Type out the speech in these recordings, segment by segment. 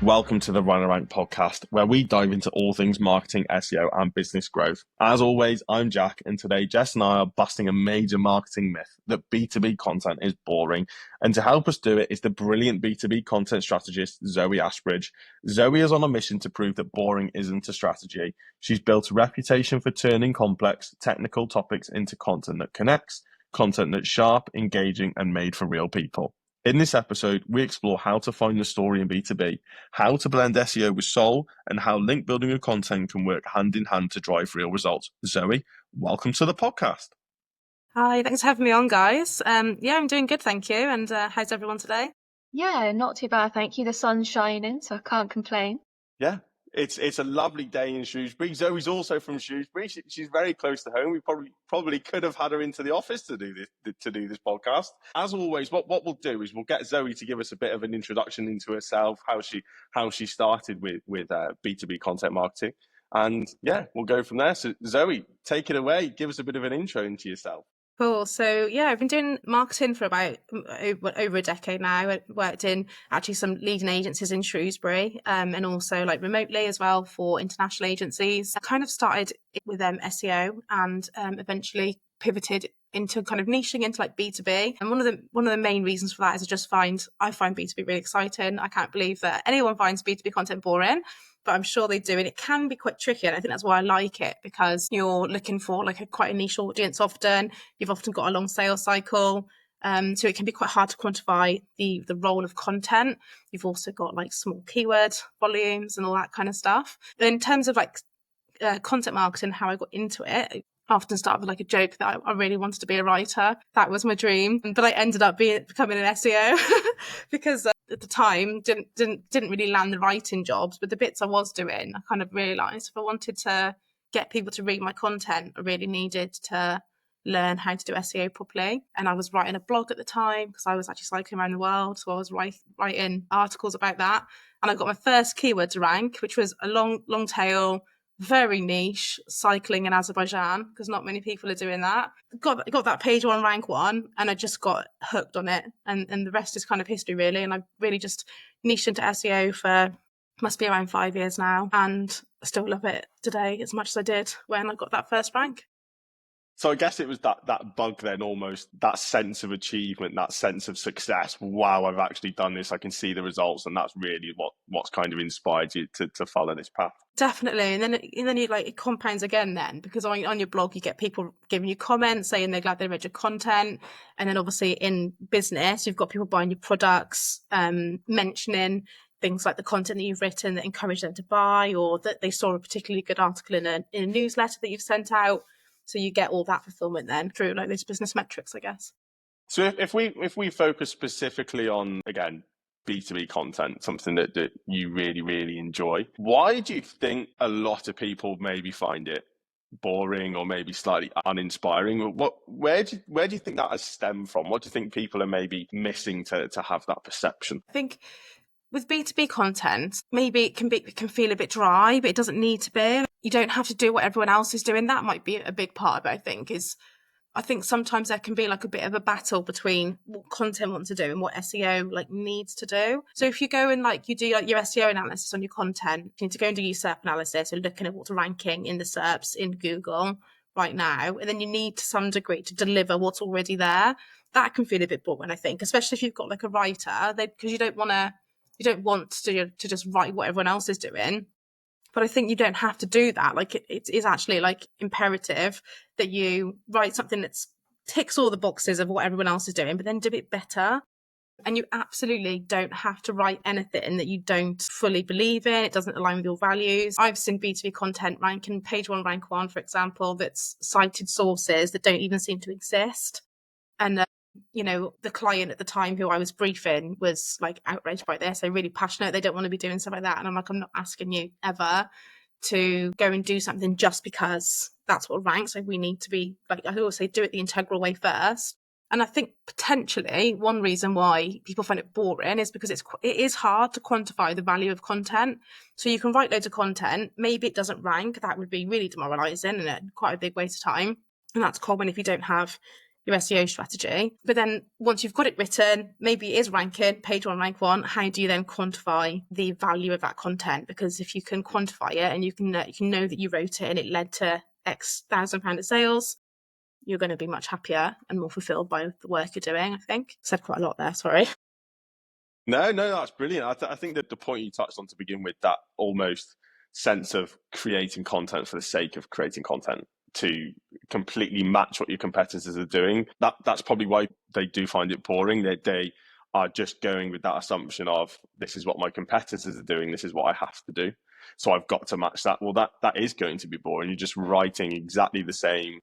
Welcome to the Rhino Rank podcast, where we dive into all things marketing, SEO, and business growth. As always, I'm Jack, and today Jess and I are busting a major marketing myth that B2B content is boring. And to help us do it is the brilliant B2B content strategist, Zoe Ashbridge. Zoe is on a mission to prove that boring isn't a strategy. She's built a reputation for turning complex, technical topics into content that connects, content that's sharp, engaging, and made for real people. In this episode, we explore how to find the story in B2B, how to blend SEO with soul, and how link building and content can work hand in hand to drive real results. Zoe, welcome to the podcast. Hi, thanks for having me on, guys. I'm doing good, thank you. And how's everyone today? Yeah, not too bad, thank you. The sun's shining, so I can't complain. Yeah, it's a lovely day in Shrewsbury. Zoe's also from Shrewsbury. She's very close to home. We probably could have had her into the office to do this podcast. As always, what we'll do is we'll get Zoe to give us a bit of an introduction into herself, how she started with B2B content marketing, and yeah, we'll go from there. So Zoe, take it away. Give us a bit of an intro into yourself. Cool. So I've been doing marketing for about over a decade now. I worked in actually some leading agencies in Shrewsbury, and also like remotely as well for international agencies. I kind of started with SEO and eventually pivoted into kind of niching into like B2B. And one of the main reasons for that is I find B2B really exciting. I can't believe that anyone finds B2B content boring, but I'm sure they do. And it can be quite tricky. And I think that's why I like it, because you're looking for like quite a niche audience often. You've often got a long sales cycle. So it can be quite hard to quantify the role of content. You've also got like small keyword volumes and all that kind of stuff. But in terms of like content marketing, how I got into it, I often start with like a joke that I really wanted to be a writer. That was my dream. But I ended up becoming an SEO because at the time didn't really land the writing jobs. But the bits I was doing, I kind of realised if I wanted to get people to read my content, I really needed to learn how to do SEO properly. And I was writing a blog at the time because I was actually cycling around the world. So I was writing articles about that. And I got my first keywords rank, which was a long tail, very niche, cycling in Azerbaijan, because not many people are doing that. Got that page one, rank one, and I just got hooked on it. And the rest is kind of history, really. And I really just niched into SEO for must be around 5 years now. And I still love it today as much as I did when I got that first rank. So I guess it was that bug then, almost that sense of achievement, that sense of success. Wow, I've actually done this. I can see the results, and that's really what's kind of inspired you to follow this path. Definitely, and then you like it compounds again then, because on your blog you get people giving you comments saying they're glad they read your content, and then obviously in business you've got people buying your products, mentioning things like the content that you've written that encourage them to buy, or that they saw a particularly good article in a newsletter that you've sent out. So you get all that fulfillment then through like those business metrics, I guess. So if we focus specifically on, again, B2B content, something that you really, really enjoy, why do you think a lot of people maybe find it boring or maybe slightly uninspiring? Where do you think that has stemmed from? What do you think people are maybe missing to have that perception? I think with B2B content, maybe it can feel a bit dry, but it doesn't need to be. You don't have to do what everyone else is doing. That might be a big part of it, I think sometimes there can be like a bit of a battle between what content wants to do and what SEO like needs to do. So if you go and like you do like your SEO analysis on your content, you need to go and do your SERP analysis and looking at what's ranking in the SERPs in Google right now. And then you need to some degree to deliver what's already there. That can feel a bit boring, I think, especially if you've got like a writer, because you don't want to just write what everyone else is doing. But I think you don't have to do that. Like it is actually like imperative that you write something that ticks all the boxes of what everyone else is doing, but then do it better. And you absolutely don't have to write anything that you don't fully believe in. It doesn't align with your values. I've seen B2B content ranking page one, rank one, for example, that's cited sources that don't even seem to exist. And the client at the time who I was briefing was like outraged by this. They're really passionate. They don't want to be doing stuff like that. And I'm like, I'm not asking you ever to go and do something just because that's what ranks. Like we need to be, like I always say, do it the integral way first. And I think potentially one reason why people find it boring is because it is hard to quantify the value of content. So you can write loads of content. Maybe it doesn't rank. That would be really demoralizing and quite a big waste of time. And that's common if you don't have your SEO strategy. But then once you've got it written, maybe it is ranking, page one, rank one, how do you then quantify the value of that content? Because if you can quantify it and you can know that you wrote it and it led to X £1,000 of sales, you're going to be much happier and more fulfilled by the work you're doing, I think. Said quite a lot there, sorry. No, that's brilliant. I think that the point you touched on to begin with, that almost sense of creating content for the sake of creating content to completely match what your competitors are doing, that's probably why they do find it boring. They are just going with that assumption of, this is what my competitors are doing, this is what I have to do, so I've got to match that. Well, that is going to be boring. You're just writing exactly the same.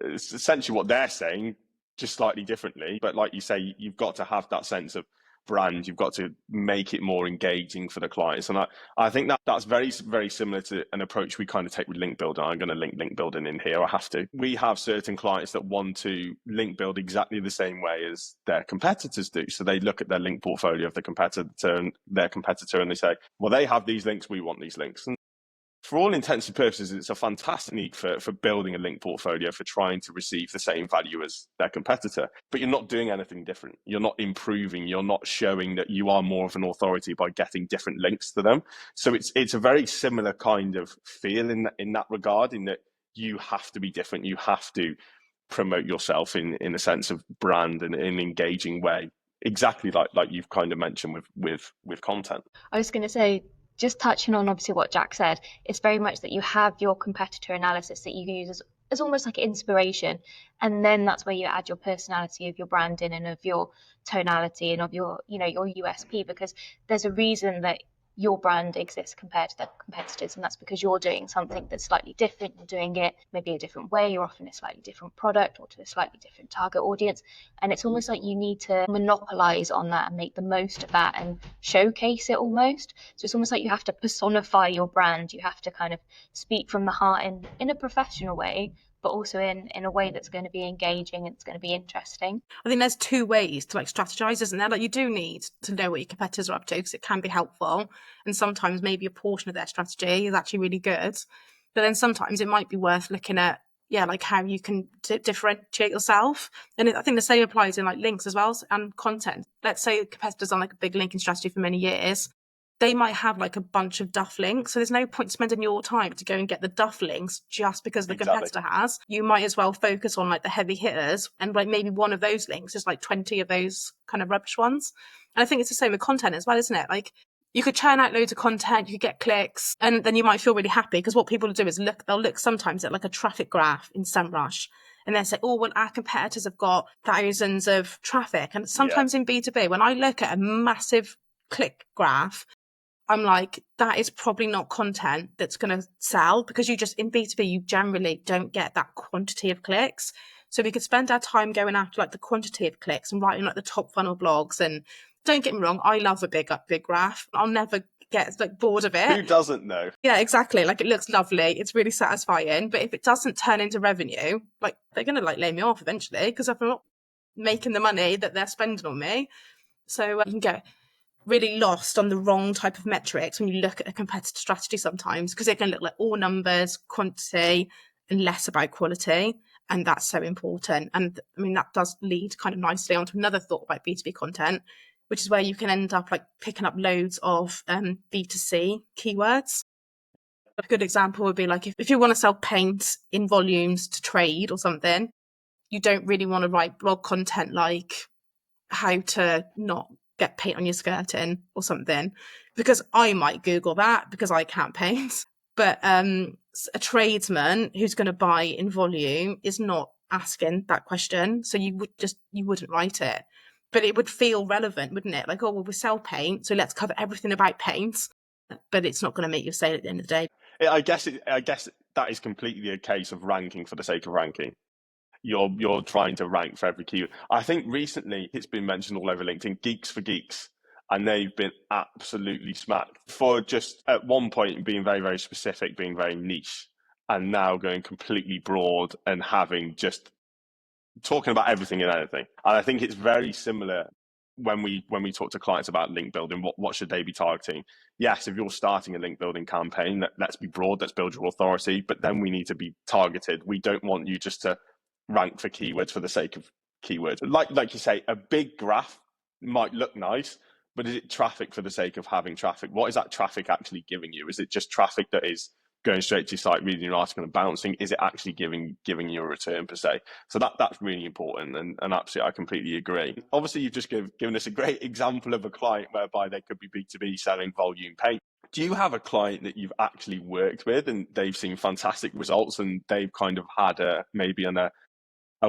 It's essentially what they're saying, just slightly differently. But like you say, you've got to have that sense of brand. You've got to make it more engaging for the clients. And I think that's very, very similar to an approach we kind of take with link building. I'm going to link building in here. I have to. We have certain clients that want to link build exactly the same way as their competitors do. So they look at their link portfolio of the competitor and their competitor, and they say, well, they have these links, we want these links. And for all intents and purposes, it's a fantastic technique for building a link portfolio, for trying to receive the same value as their competitor. But you're not doing anything different. You're not improving. You're not showing that you are more of an authority by getting different links to them. So it's a very similar kind of feel in that regard, in that you have to be different. You have to promote yourself in a sense of brand and in an engaging way. Exactly like you've kind of mentioned with content. I was going to say, just touching on obviously what Jack said, it's very much that you have your competitor analysis that you use as almost like inspiration, and then that's where you add your personality of your branding and of your tonality and of your your USP, because there's a reason that your brand exists compared to the competitors, and that's because you're doing something that's slightly different. You're doing it maybe a different way, you're offering a slightly different product or to a slightly different target audience, and it's almost like you need to monopolize on that and make the most of that and showcase it almost. So it's almost like you have to personify your brand. You have to kind of speak from the heart in a professional way, but also in a way that's going to be engaging and it's going to be interesting. I think there's two ways to strategize, isn't there? You do need to know what your competitors are up to, because it can be helpful. And sometimes maybe a portion of their strategy is actually really good. But then sometimes it might be worth looking at, how you can differentiate yourself. And I think the same applies in links as well and content. Let's say competitors on a big linking strategy for many years. They might have a bunch of duff links. So there's no point spending your time to go and get the duff links just because the competitor has. You might as well focus on the heavy hitters, and maybe one of those links is 20 of those kind of rubbish ones. And I think it's the same with content as well, isn't it? You could churn out loads of content, you could get clicks, and then you might feel really happy, because what people do is they'll look sometimes at a traffic graph in SEMrush, and they'll say, oh, well, our competitors have got thousands of traffic. And sometimes in B2B, when I look at a massive click graph, I'm like, that is probably not content that's going to sell, because in B2B, you generally don't get that quantity of clicks. So we could spend our time going after the quantity of clicks and writing the top funnel blogs. And don't get me wrong, I love a big graph. I'll never get bored of it. Who doesn't know? Yeah, exactly. It looks lovely. It's really satisfying. But if it doesn't turn into revenue, they're going to lay me off eventually, because I'm not making the money that they're spending on me. So you can get really lost on the wrong type of metrics when you look at a competitor strategy sometimes, because it can look like all numbers, quantity, and less about quality. And that's so important. And that does lead kind of nicely onto another thought about B2B content, which is where you can end up picking up loads of B2C keywords. A good example would be if you want to sell paint in volumes to trade or something, you don't really want to write blog content like how to not get paint on your skirting or something, because I might Google that because I can't paint. But a tradesman who's going to buy in volume is not asking that question, so you wouldn't write it. But it would feel relevant, wouldn't it? Oh, well, we sell paint, so let's cover everything about paint. But it's not going to make you sale at the end of the day. I guess that is completely a case of ranking for the sake of ranking. You're trying to rank for every keyword. I think recently it's been mentioned all over LinkedIn, Geeks for Geeks, and they've been absolutely smacked for just at one point being very, very specific, being very niche, and now going completely broad and having just talking about everything and anything. And I think it's very similar when we talk to clients about link building. What should they be targeting? Yes, if you're starting a link building campaign, let's be broad, let's build your authority, but then we need to be targeted. We don't want you just to rank for keywords for the sake of keywords. Like you say, a big graph might look nice, but is it traffic for the sake of having traffic? What is that traffic actually giving you? Is it just traffic that is going straight to your site, reading your article and bouncing? Is it actually giving you a return per se? So that's really important, and absolutely, I completely agree. Obviously, you've just given us a great example of a client whereby they could be B2B selling volume pay. Do you have a client that you've actually worked with and they've seen fantastic results and they've kind of had maybe a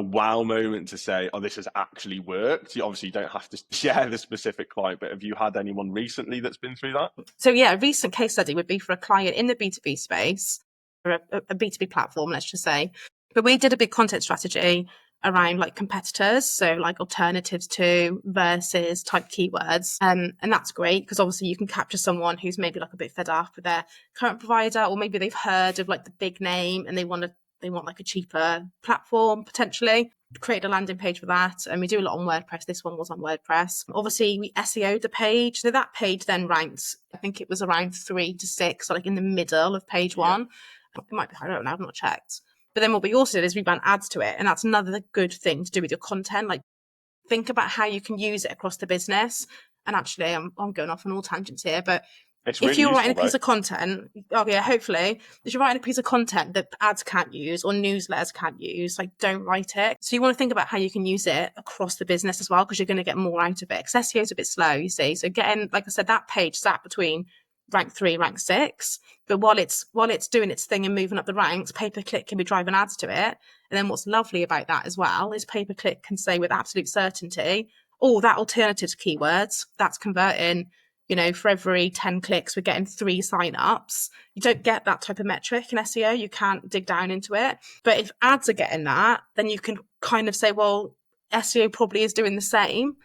wow moment to say, oh, this has actually worked? Obviously, you don't have to share the specific client, but have you had anyone recently that's been through that? So yeah, a recent case study would be for a client in the B2B space, or a B2B platform, let's just say. But we did a big content strategy around like competitors, so like alternatives to versus type keywords. And that's great because obviously you can capture someone who's maybe like a bit fed up with their current provider, or maybe they've heard of like the big name and they want like a cheaper platform potentially. Create a landing page for that, and we do a lot on WordPress. This one was on WordPress. Obviously, we SEO'd the page, so that page then ranks. I think it was around 3 to 6, so like in the middle of page one. It might be, I don't know, I've not checked. But then what we also did is we ran ads to it, and that's another good thing to do with your content. Like, think about how you can use it across the business. And actually, I'm going off on all tangents here, but It's really if you're useful, writing a piece of content, hopefully, if you're writing a piece of content that ads can't use or newsletters can't use, like, don't write it. So you want to think about how you can use it across the business as well, because you're going to get more out of it. Because SEO is a bit slow, you see. So getting, like I said, that page sat between rank 3, rank 6. But while it's doing its thing and moving up the ranks, pay-per-click can be driving ads to it. And then what's lovely about that as well is pay-per-click can say with absolute certainty, oh, that alternative to keywords, that's converting. For every 10 clicks, we're getting 3 sign-ups. You don't get that type of metric in SEO. You can't dig down into it. But if ads are getting that, then you can kind of say, well, SEO probably is doing the same.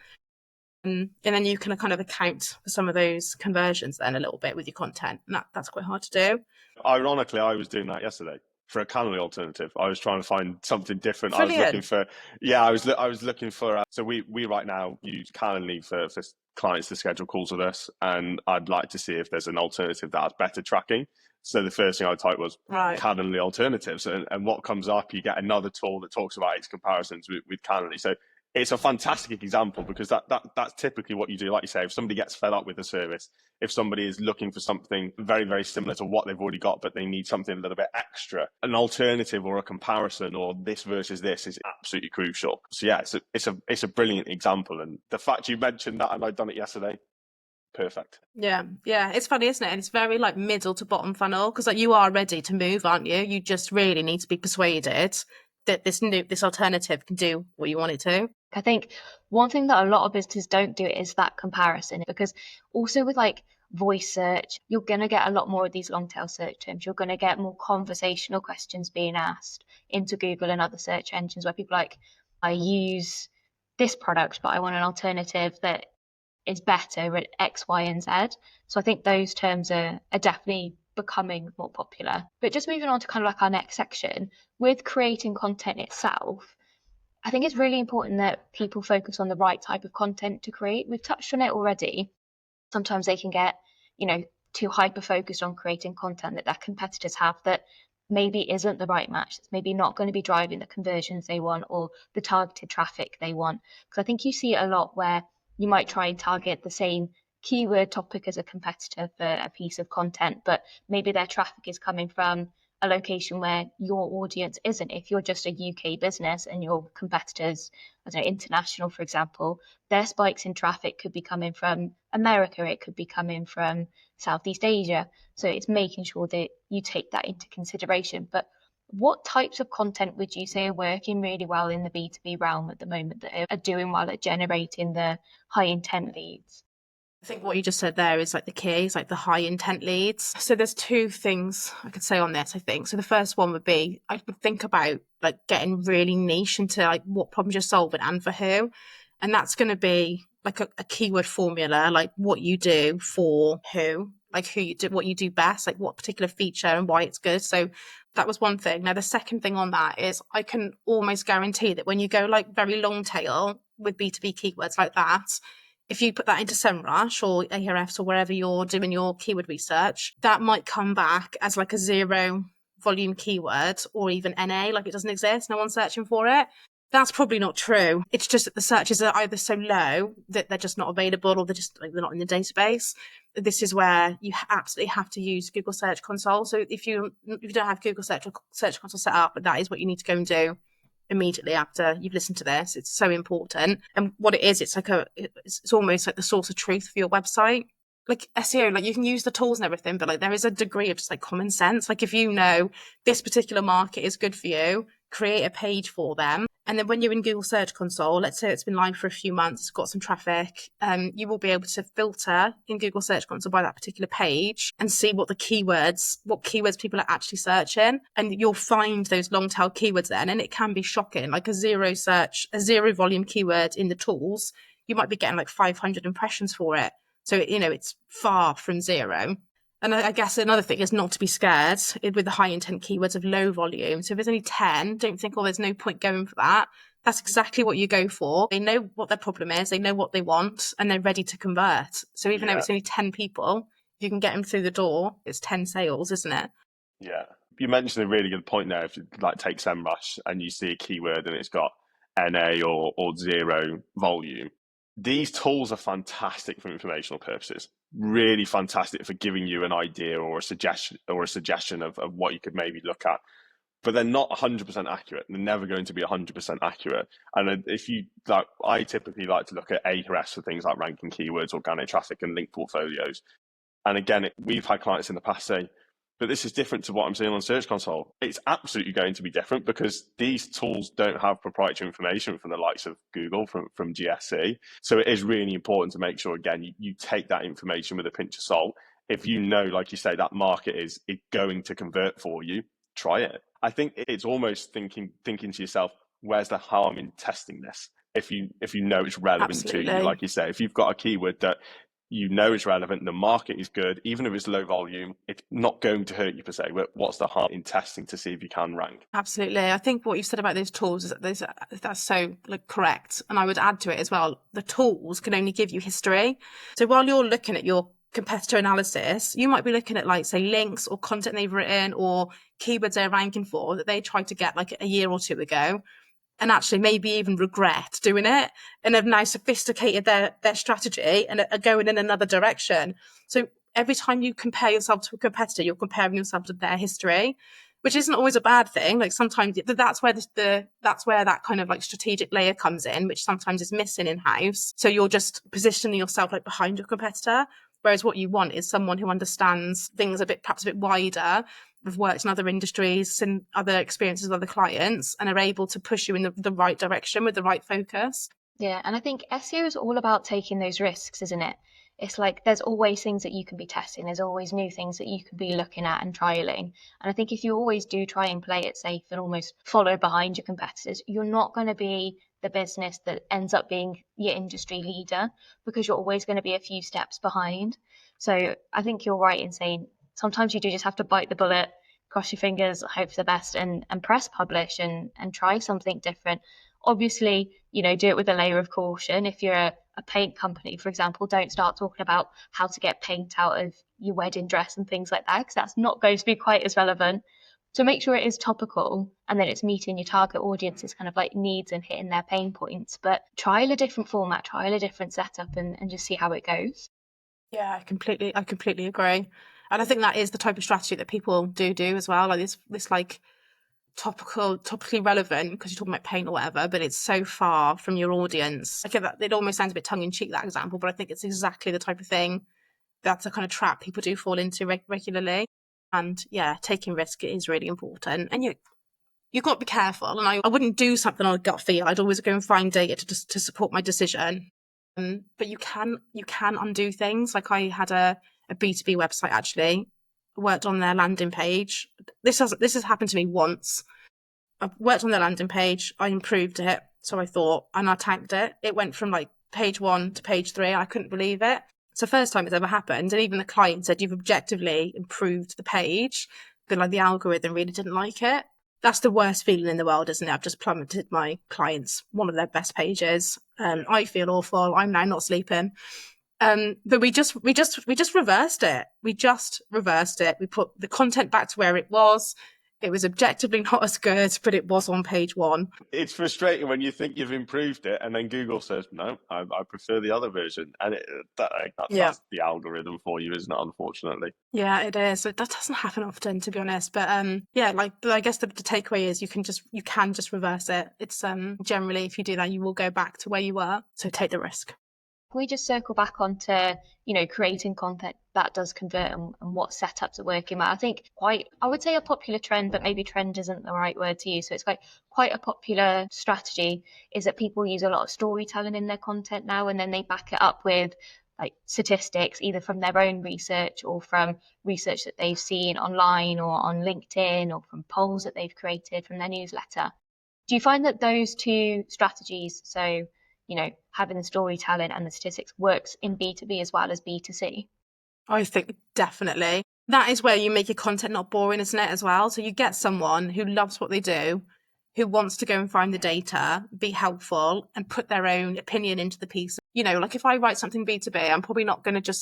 And then you can kind of account for some of those conversions then a little bit with your content. And that's quite hard to do. Ironically, I was doing that yesterday for a Calendly alternative. I was trying to find something different. Brilliant. I was looking for, so we right now use Calendly for clients to schedule calls with us, and I'd like to see if there's an alternative that has better tracking. So the first thing I typed was Calendly alternatives, and what comes up, you get another tool that talks about its comparisons with Calendly. So it's a fantastic example because that's typically what you do. Like you say, if somebody gets fed up with a service, if somebody is looking for something very, very similar to what they've already got, but they need something a little bit extra, an alternative or a comparison or this versus this is absolutely crucial. So yeah, it's a brilliant example. And the fact you mentioned that and I'd done it yesterday, perfect. Yeah. It's funny, isn't it? And it's very like middle to bottom funnel because like you are ready to move, aren't you? You just really need to be persuaded that this alternative can do what you want it to. I think one thing that a lot of businesses don't do is that comparison, because also with like voice search, you're going to get a lot more of these long tail search terms. You're going to get more conversational questions being asked into Google and other search engines where people are like, I use this product, but I want an alternative that is better at X, Y, and Z. So I think those terms are definitely becoming more popular. But just moving on to kind of like our next section, with creating content itself, I think it's really important that people focus on the right type of content to create. We've touched on it already. Sometimes they can get, too hyper focused on creating content that their competitors have that maybe isn't the right match. It's maybe not going to be driving the conversions they want or the targeted traffic they want. Because I think you see it a lot where you might try and target the same keyword topic as a competitor for a piece of content, but maybe their traffic is coming from a location where your audience isn't. If you're just a UK business and your competitors, I don't know, international, for example, their spikes in traffic could be coming from America, it could be coming from Southeast Asia. So it's making sure that you take that into consideration. But what types of content would you say are working really well in the B2B realm at the moment that are doing well at generating the high intent leads? I think what you just said there is like the key, is like the high intent leads. So there's 2 things I could say on this, I think. So the first one would be, I would think about like getting really niche into like what problems you're solving and for who. And that's going to be like a keyword formula, like what you do for who, like who you do, what you do best, like what particular feature and why it's good. So that was one thing. Now, the second thing on that is I can almost guarantee that when you go like very long tail with B2B keywords like that, if you put that into SEMrush or Ahrefs or wherever you're doing your keyword research, that might come back as like a 0 volume keyword or even NA, like it doesn't exist, no one's searching for it. That's probably not true. It's just that the searches are either so low that they're just not available, or they're not in the database. This is where you absolutely have to use Google Search Console. So if you don't have Google Search Console set up, that is what you need to go and do immediately after you've listened to this. It's so important. And what it is, it's almost like the source of truth for your website. Like SEO, like you can use the tools and everything, but like there is a degree of just like common sense. Like if you know this particular market is good for you, create a page for them. And then when you're in Google Search Console, let's say it's been live for a few months, it's got some traffic, you will be able to filter in Google Search Console by that particular page and see what keywords people are actually searching. And you'll find those long tail keywords then, and it can be shocking. Like a zero volume keyword in the tools, you might be getting like 500 impressions for it. So, it's far from zero. And I guess another thing is not to be scared with the high intent keywords of low volume. So if there's only 10, don't think, there's no point going for that. That's exactly what you go for. They know what their problem is, they know what they want, and they're ready to convert. So even though it's only 10 people, if you can get them through the door, it's 10 sales, isn't it? Yeah. You mentioned a really good point there. If you take SEMrush and you see a keyword and it's got NA or zero volume, these tools are fantastic for informational purposes, really fantastic for giving you an idea or a suggestion of what you could maybe look at. But they're not 100% accurate. They're never going to be 100% accurate. And if you I typically like to look at Ahrefs for things like ranking keywords, organic traffic, and link portfolios. And again, we've had clients in the past say, but this is different to what I'm seeing on Search Console. It's absolutely going to be different because these tools don't have proprietary information from the likes of Google, from GSC. So it is really important to make sure, again, you take that information with a pinch of salt. If you know, like you say, that market is going to convert for you, try it. I think it's almost thinking to yourself, where's the harm in testing this? If you know it's relevant to you, like you say, if you've got a keyword that you know is relevant, the market is good, even if it's low volume, it's not going to hurt you per se. But what's the harm in testing to see if you can rank? Absolutely. I think what you said about those tools is that's so correct. And I would add to it as well, the tools can only give you history. So while you're looking at your competitor analysis, you might be looking at say links or content they've written or keywords they're ranking for that they tried to get like a year or two ago, and actually maybe even regret doing it, and have now sophisticated their strategy and are going in another direction. So every time you compare yourself to a competitor, you're comparing yourself to their history, which isn't always a bad thing. Like sometimes that's where that's where that kind of strategic layer comes in, which sometimes is missing in-house. So you're just positioning yourself behind your competitor. Whereas what you want is someone who understands things perhaps a bit wider, have worked in other industries and other experiences with other clients, and are able to push you in the right direction with the right focus. Yeah, and I think SEO is all about taking those risks, isn't it? It's like there's always things that you can be testing. There's always new things that you could be looking at and trialing. And I think if you always do try and play it safe and almost follow behind your competitors, you're not going to be the business that ends up being your industry leader, because you're always going to be a few steps behind. So I think you're right in saying sometimes you do just have to bite the bullet, cross your fingers, hope for the best, and press publish and try something different. Obviously, do it with a layer of caution. If you're a paint company, for example, don't start talking about how to get paint out of your wedding dress and things like that, because that's not going to be quite as relevant. So make sure it is topical, and then it's meeting your target audience's kind of needs and hitting their pain points. But trial a different format, trial a different setup, and just see how it goes. Yeah, I completely agree. And I think that is the type of strategy that people do as well. This topically relevant because you're talking about paint or whatever, but it's so far from your audience. I get that it almost sounds a bit tongue in cheek, that example, but I think it's exactly the type of thing that's a kind of trap people do fall into regularly. And yeah, taking risk is really important. And you've got to be careful. And I wouldn't do something on a gut feel. I'd always go and find data to support my decision. But you can undo things. Like I had a B2B website, actually worked on their landing page. This has happened to me once. I worked on their landing page, I improved it, so I thought, and I tagged it. It went from page 1 to page 3. I couldn't believe it. It's the first time it's ever happened. And even the client said, you've objectively improved the page, but the algorithm really didn't like it. That's the worst feeling in the world, isn't it? I've just plummeted my clients, one of their best pages. I feel awful. I'm now not sleeping. But we just reversed it. We just reversed it. We put the content back to where it was. It was objectively not as good, but it was on page 1. It's frustrating when you think you've improved it and then Google says, no, I prefer the other version. And that's the algorithm for you, isn't it, unfortunately? Yeah, it is. That doesn't happen often, to be honest. But I guess the takeaway is you can just reverse it. It's generally, if you do that, you will go back to where you were. So take the risk. Can we just circle back onto, creating content that does convert and what setups are working? I think I would say a popular trend, but maybe trend isn't the right word to use. So it's quite a popular strategy is that people use a lot of storytelling in their content now, and then they back it up with like statistics, either from their own research or from research that they've seen online or on LinkedIn or from polls that they've created from their newsletter. Do you find that those two strategies, so having the storytelling and the statistics, works in B2B as well as B2C? I think definitely. That is where you make your content not boring, isn't it, as well? So you get someone who loves what they do, who wants to go and find the data, be helpful, and put their own opinion into the piece. Like if I write something B2B, I'm probably not going to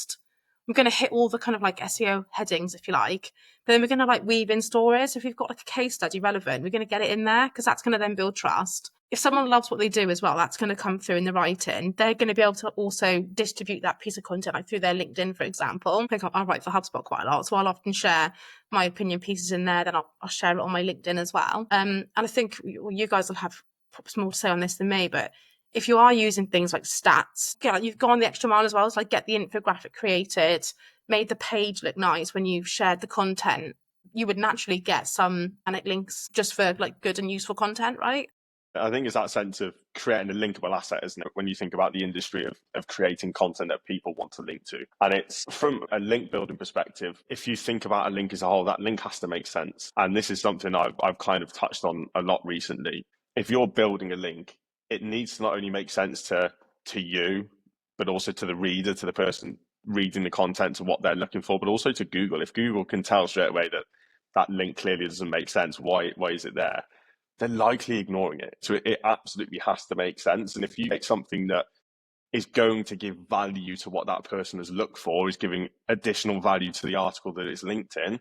I'm going to hit all the kind of like SEO headings, if you like, but then we're going to like weave in stories. If we've got like a case study relevant, we're going to get it in there because that's going to then build trust. If someone loves what they do as well, that's going to come through in the writing. They're going to be able to also distribute that piece of content, like through their LinkedIn, for example. I think I write for HubSpot quite a lot, so I'll often share my opinion pieces in there. Then I'll share it on my LinkedIn as well. And I think you guys will have perhaps more to say on this than me, but if you are using things like stats, you've gone the extra mile as well. So like get the infographic created, made the page look nice when you've shared the content. You would naturally get some organic links just for like good and useful content, right? I think it's that sense of creating a linkable asset, isn't it? When you think about the industry of creating content that people want to link to. And it's from a link building perspective, if you think about a link as a whole, that link has to make sense. And this is something I've kind of touched on a lot recently. If you're building a link, it needs to not only make sense to you, but also to the reader, to the person reading the content, to what they're looking for, but also to Google. If Google can tell straight away that link clearly doesn't make sense, why is it there? They're likely ignoring it. So it absolutely has to make sense. And if you make something that is going to give value to what that person has looked for, is giving additional value to the article that it's linked in,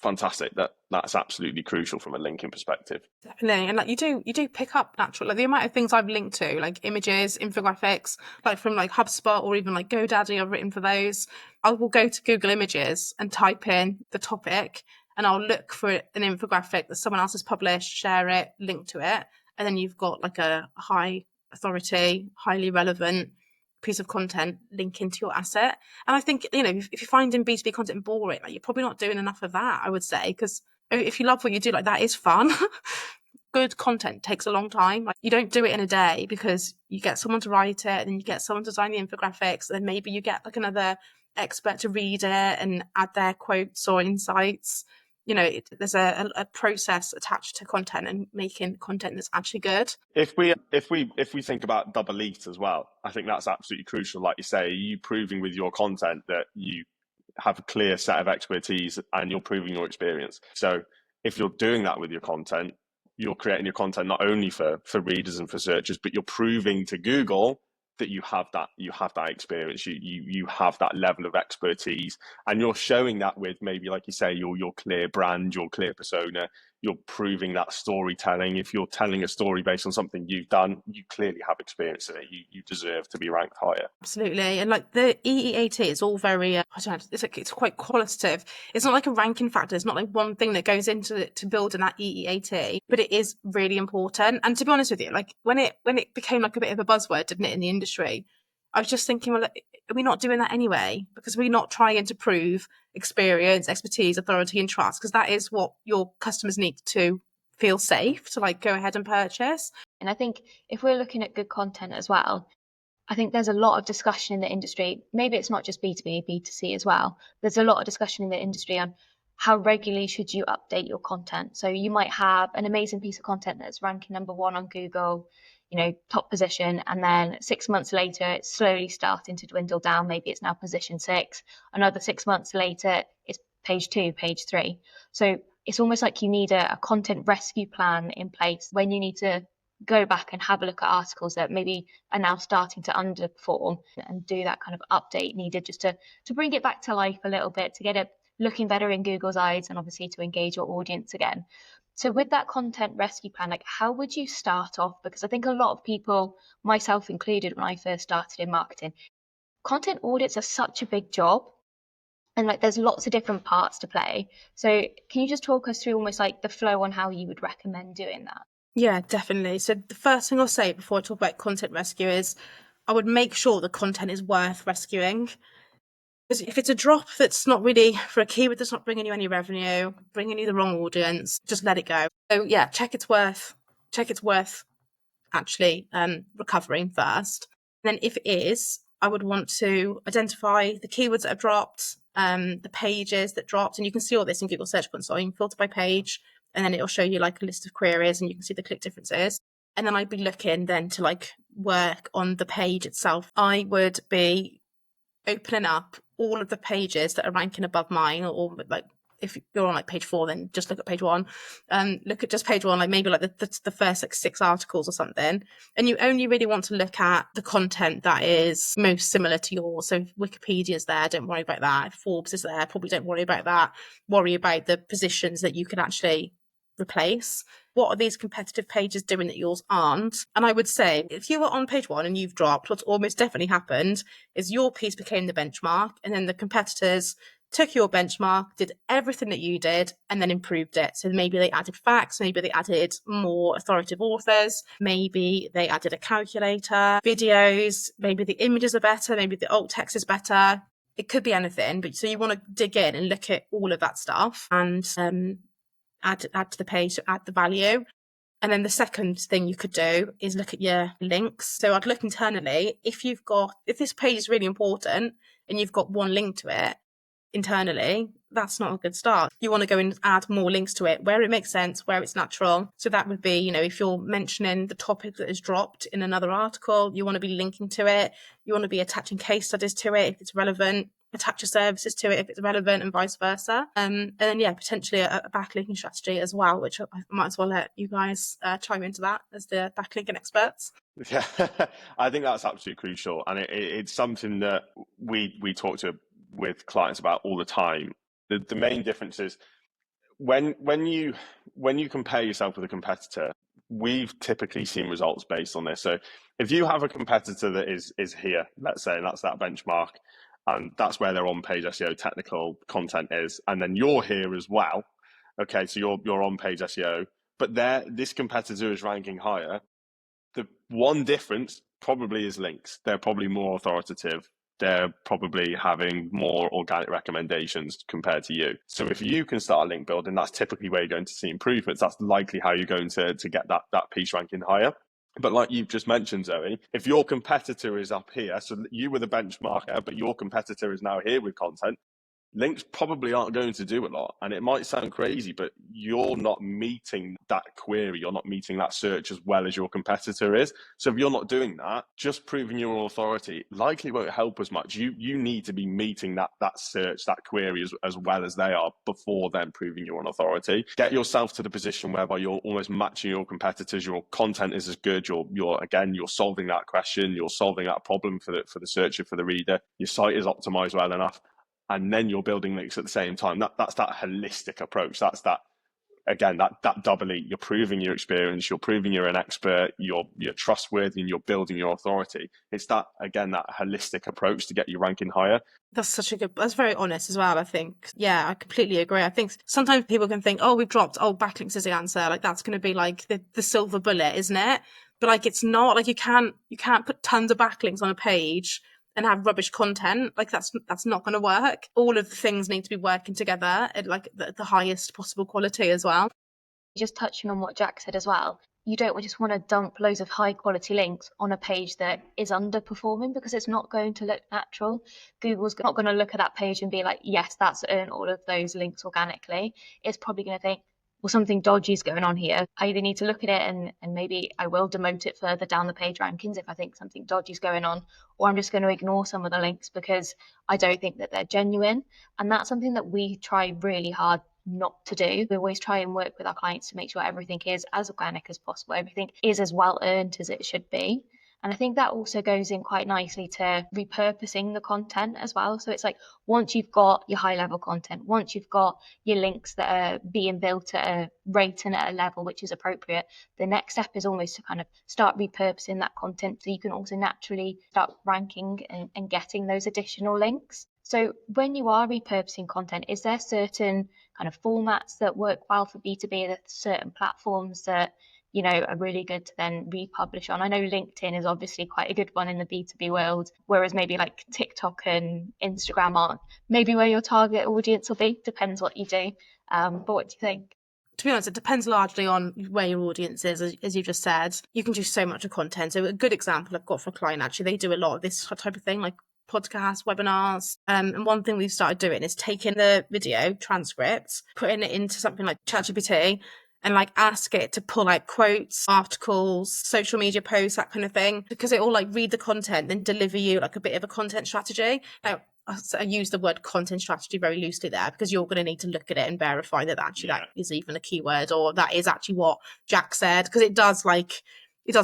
fantastic. That's absolutely crucial from a linking perspective. Definitely. And like you do pick up naturally, like the amount of things I've linked to, like images, infographics, like from like HubSpot or even like GoDaddy, I've written for those. I will go to Google Images and type in the topic, and I'll look for an infographic that someone else has published, share it, link to it. And then you've got like a high authority, highly relevant piece of content link into your asset. And I think, if you're finding B2B content boring, like you're probably not doing enough of that, I would say, because if you love what you do, like that is fun. Good content takes a long time. Like you don't do it in a day because you get someone to write it, and then you get someone to design the infographics, and then maybe you get like another expert to read it and add their quotes or insights. There's a process attached to content and making content that's actually good. If we think about double EAT as well, I think that's absolutely crucial. Like you say, you proving with your content that you have a clear set of expertise and you're proving your experience. So if you're doing that with your content, you're creating your content not only for readers and for searchers, but you're proving to Google that you have that experience, you have that level of expertise, and you're showing that with maybe, like you say, your clear brand, your clear persona. You're proving that storytelling. If you're telling a story based on something you've done, you clearly have experience in it. You deserve to be ranked higher. Absolutely. And like the EEAT is all very, I don't know, it's quite qualitative. It's not like a ranking factor. It's not like one thing that goes into it to building that EEAT, but it is really important. And to be honest with you, like when it became like a bit of a buzzword, didn't it, in the industry, I was just thinking, well, are we not doing that anyway? Because we're not trying to prove experience, expertise, authority, and trust, because that is what your customers need to feel safe to like go ahead and purchase. And I think if we're looking at good content as well, I think there's a lot of discussion in the industry. Maybe it's not just B2B, B2C as well. There's a lot of discussion in the industry on how regularly should you update your content. So you might have an amazing piece of content that's ranking number 1 on Google, top position, and then 6 months later it's slowly starting to dwindle down. Maybe it's now position 6. Another 6 months later it's page 2, page 3. So it's almost like you need a content rescue plan in place when you need to go back and have a look at articles that maybe are now starting to underperform, and do that kind of update needed just to bring it back to life a little bit, to get it looking better in Google's eyes and obviously to engage your audience again. So with that content rescue plan, like how would you start off? Because I think a lot of people, myself included, when I first started in marketing, content audits are such a big job. And like there's lots of different parts to play. So can you just talk us through almost like the flow on how you would recommend doing that? Yeah, definitely. So the first thing I'll say before I talk about content rescue is I would make sure the content is worth rescuing. Because if it's a drop that's not really for a keyword that's not bringing you any revenue, bringing you the wrong audience, just let it go. So yeah, check it's worth actually recovering first. And then if it is, I would want to identify the keywords that have dropped, the pages that dropped, and you can see all this in Google Search Console. You can filter by page, and then it'll show you like a list of queries, and you can see the click differences. And then I'd be looking then to like work on the page itself. I would be opening up all of the pages that are ranking above mine, or like if you're on like page 4, then just look at page 1. Look at just page 1, like maybe like the first like 6 articles or something. And you only really want to look at the content that is most similar to yours. So if Wikipedia's there, don't worry about that. If Forbes is there, probably don't worry about that. Worry about the positions that you can actually replace. What are these competitive pages doing that yours aren't? And I would say if you were on page 1 and you've dropped, what's almost definitely happened is your piece became the benchmark, and then the competitors took your benchmark, did everything that you did, and then improved it. So maybe they added facts, maybe they added more authoritative authors, maybe they added a calculator, videos, maybe the images are better, maybe the alt text is better. It could be anything, but so you want to dig in and look at all of that stuff and add to the page to add the value. And then the second thing you could do is look at your links. So I'd look internally. If this page is really important and you've got one link to it internally, that's not a good start. You want to go and add more links to it where it makes sense, where it's natural. So that would be, if you're mentioning the topic that is dropped in another article, you want to be linking to it. You want to be attaching case studies to it if it's relevant. Attach your services to it if it's relevant, and vice versa. And then, potentially a backlinking strategy as well, which I might as well let you guys chime into that as the backlinking experts. Yeah, I think that's absolutely crucial, and it's something that we talk with clients about all the time. The main difference is when you compare yourself with a competitor, we've typically seen results based on this. So if you have a competitor that is here, let's say, and that's that benchmark, and that's where their on-page SEO technical content is, and then you're here as well. Okay, so you're on-page SEO, but this competitor is ranking higher. The one difference probably is links. They're probably more authoritative. They're probably having more organic recommendations compared to you. So if you can start link building, that's typically where you're going to see improvements. That's likely how you're going to get that piece ranking higher. But like you've just mentioned, Zoe, if your competitor is up here, so you were the benchmarker, but your competitor is now here with content, links probably aren't going to do a lot. And it might sound crazy, but you're not meeting that query. You're not meeting that search as well as your competitor is. So if you're not doing that, just proving your authority likely won't help as much. You need to be meeting that search, that query as well as they are before then proving your authority. Get yourself to the position whereby you're almost matching your competitors. Your content is as good. You're solving that question. You're solving that problem for the searcher, for the reader. Your site is optimized well enough. And then you're building links at the same time. That's that holistic approach. That's that, again, that double E. You're proving your experience. You're proving you're an expert. You're trustworthy, and you're building your authority. It's that, again, that holistic approach to get you ranking higher. That's very honest as well, I think. Yeah, I completely agree. I think sometimes people can think, we've dropped, backlinks is the answer. Like that's going to be like the silver bullet, isn't it? But like, it's not. Like you can't put tons of backlinks on a page and have rubbish content. Like that's not going to work. All of the things need to be working together at like the highest possible quality as well. Just touching on what Jack said as well, you don't just want to dump loads of high quality links on a page that is underperforming, because it's not going to look natural. Google's not going to look at that page and be like, yes, that's earned all of those links organically. It's probably going to think, well, something dodgy is going on here. I either need to look at it and maybe I will demote it further down the page rankings if I think something dodgy is going on, or I'm just going to ignore some of the links because I don't think that they're genuine. And that's something that we try really hard not to do. We always try and work with our clients to make sure everything is as organic as possible. Everything is as well earned as it should be. And I think that also goes in quite nicely to repurposing the content as well. So it's like, once you've got your high level content, once you've got your links that are being built at a rate and at a level which is appropriate, the next step is almost to kind of start repurposing that content so you can also naturally start ranking and getting those additional links. So when you are repurposing content, is there certain kind of formats that work well for B2B? Are there certain platforms that are really good to then republish on? I know LinkedIn is obviously quite a good one in the B2B world, whereas maybe like TikTok and Instagram aren't maybe where your target audience will be. Depends what you do. But what do you think? To be honest, it depends largely on where your audience is, as you just said. You can do so much of content. So a good example I've got for a client, actually, they do a lot of this type of thing, like podcasts, webinars. And one thing we've started doing is taking the video transcripts, putting it into something like ChatGPT, and like ask it to pull out quotes, articles, social media posts, that kind of thing, because it will like read the content, then deliver you like a bit of a content strategy. Now, I use the word content strategy very loosely there, because you're going to need to look at it and verify that actually that is even a keyword, or that is actually what Jack said, because it does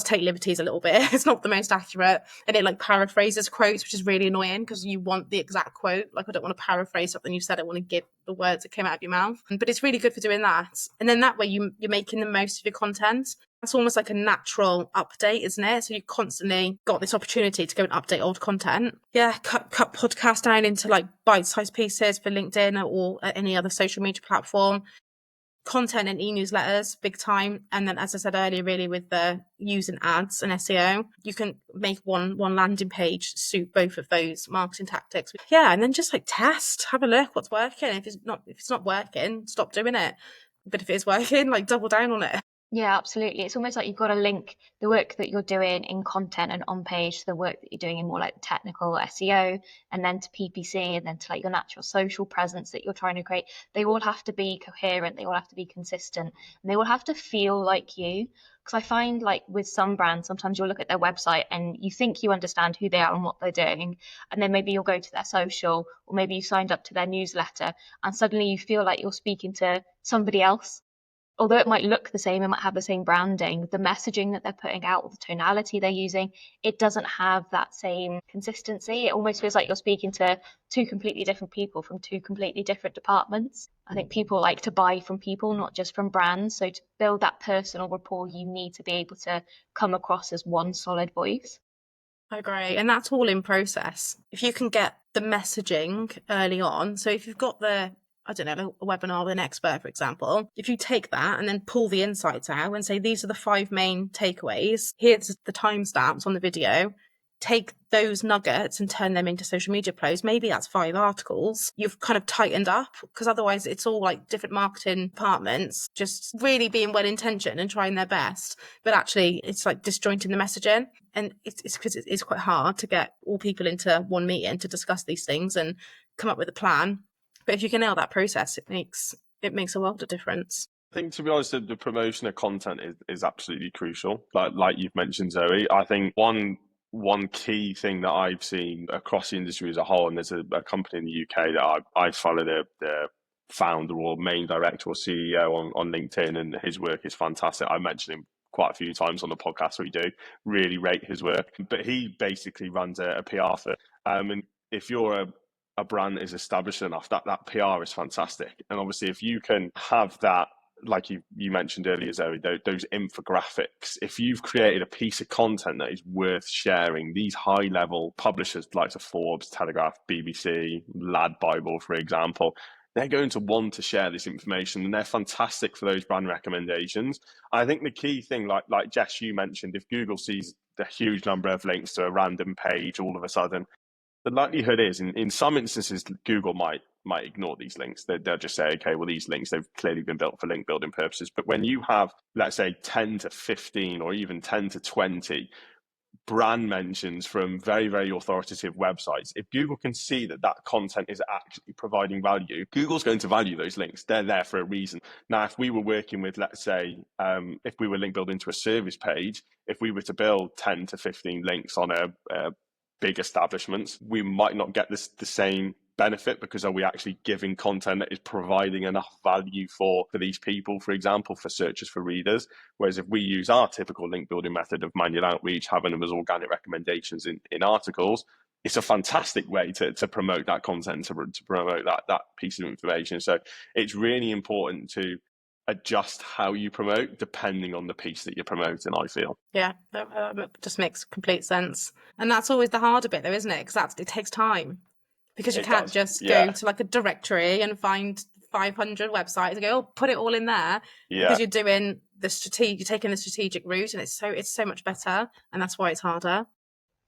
take liberties a little bit. It's not the most accurate, and it like paraphrases quotes, which is really annoying because you want the exact quote. Like, I don't want to paraphrase something you said. I want to give the words that came out of your mouth. But it's really good for doing that. And then that way you're making the most of your content. That's almost like a natural update, isn't it? So you constantly got this opportunity to go and update old content. Yeah, cut podcast down into like bite-sized pieces for LinkedIn or any other social media platform. Content and e-newsletters, big time. And then, as I said earlier, really with the using ads and SEO, you can make one landing page suit both of those marketing tactics. Yeah, and then just like test, have a look what's working. If it's not working, stop doing it. But if it is working, like double down on it. Yeah, absolutely. It's almost like you've got to link the work that you're doing in content and on page to the work that you're doing in more like technical SEO, and then to PPC, and then to like your natural social presence that you're trying to create. They all have to be coherent, they all have to be consistent, and they all have to feel like you. Because I find like with some brands, sometimes you'll look at their website and you think you understand who they are and what they're doing. And then maybe you'll go to their social, or maybe you signed up to their newsletter, and suddenly you feel like you're speaking to somebody else. Although it might look the same, it might have the same branding, the messaging that they're putting out, or the tonality they're using, it doesn't have that same consistency. It almost feels like you're speaking to two completely different people from two completely different departments. I think people like to buy from people, not just from brands. So to build that personal rapport, you need to be able to come across as one solid voice. I agree. And that's all in process. If you can get the messaging early on, so if you've got a webinar with an expert, for example, if you take that and then pull the insights out and say, these are the 5 main takeaways, here's the timestamps on the video, take those nuggets and turn them into social media posts. Maybe that's 5 articles. You've kind of tightened up, because otherwise it's all like different marketing departments just really being well intentioned and trying their best, but actually it's like disjointing the messaging. And it's because it's quite hard to get all people into one meeting to discuss these things and come up with a plan. But if you can nail that process, it makes a world of difference. I think, to be honest, the promotion of content is absolutely crucial. Like you've mentioned, Zoe, I think one key thing that I've seen across the industry as a whole, and there's a company in the UK that I follow the founder or main director or CEO on LinkedIn, and his work is fantastic. I mentioned him quite a few times on the podcast we do, really rate his work. But he basically runs a PR firm. And if you're a brand that is established enough, that PR is fantastic. And obviously, if you can have that, like you mentioned earlier, Zoe, those infographics, if you've created a piece of content that is worth sharing, these high-level publishers like Forbes, Telegraph, BBC, Lad Bible, for example, they're going to want to share this information, and they're fantastic for those brand recommendations. I think the key thing, like Jess, you mentioned, if Google sees the huge number of links to a random page all of a sudden, the likelihood is, in some instances, Google might ignore these links. They'll just say, okay, well, these links, they've clearly been built for link building purposes. But when you have, let's say, 10 to 15 or even 10 to 20 brand mentions from very, very authoritative websites, if Google can see that content is actually providing value, Google's going to value those links. They're there for a reason. Now, if we were working with, let's say, if we were link building to a service page, if we were to build 10 to 15 links on a big establishments, we might not get the same benefit, because are we actually giving content that is providing enough value for these people, for example, for searchers, for readers? Whereas if we use our typical link building method of manual outreach, having them as organic recommendations in articles, it's a fantastic way to promote that content, to promote that piece of information. So it's really important to adjust how you promote depending on the piece that you're promoting, I feel. Yeah, that just makes complete sense. And that's always the harder bit though, isn't it? Because it takes time. Because you It can't does, just yeah. go to like a directory and find 500 websites and go, oh, put it all in there. Yeah. Because you're taking the strategic route, and it's so much better, and that's why it's harder.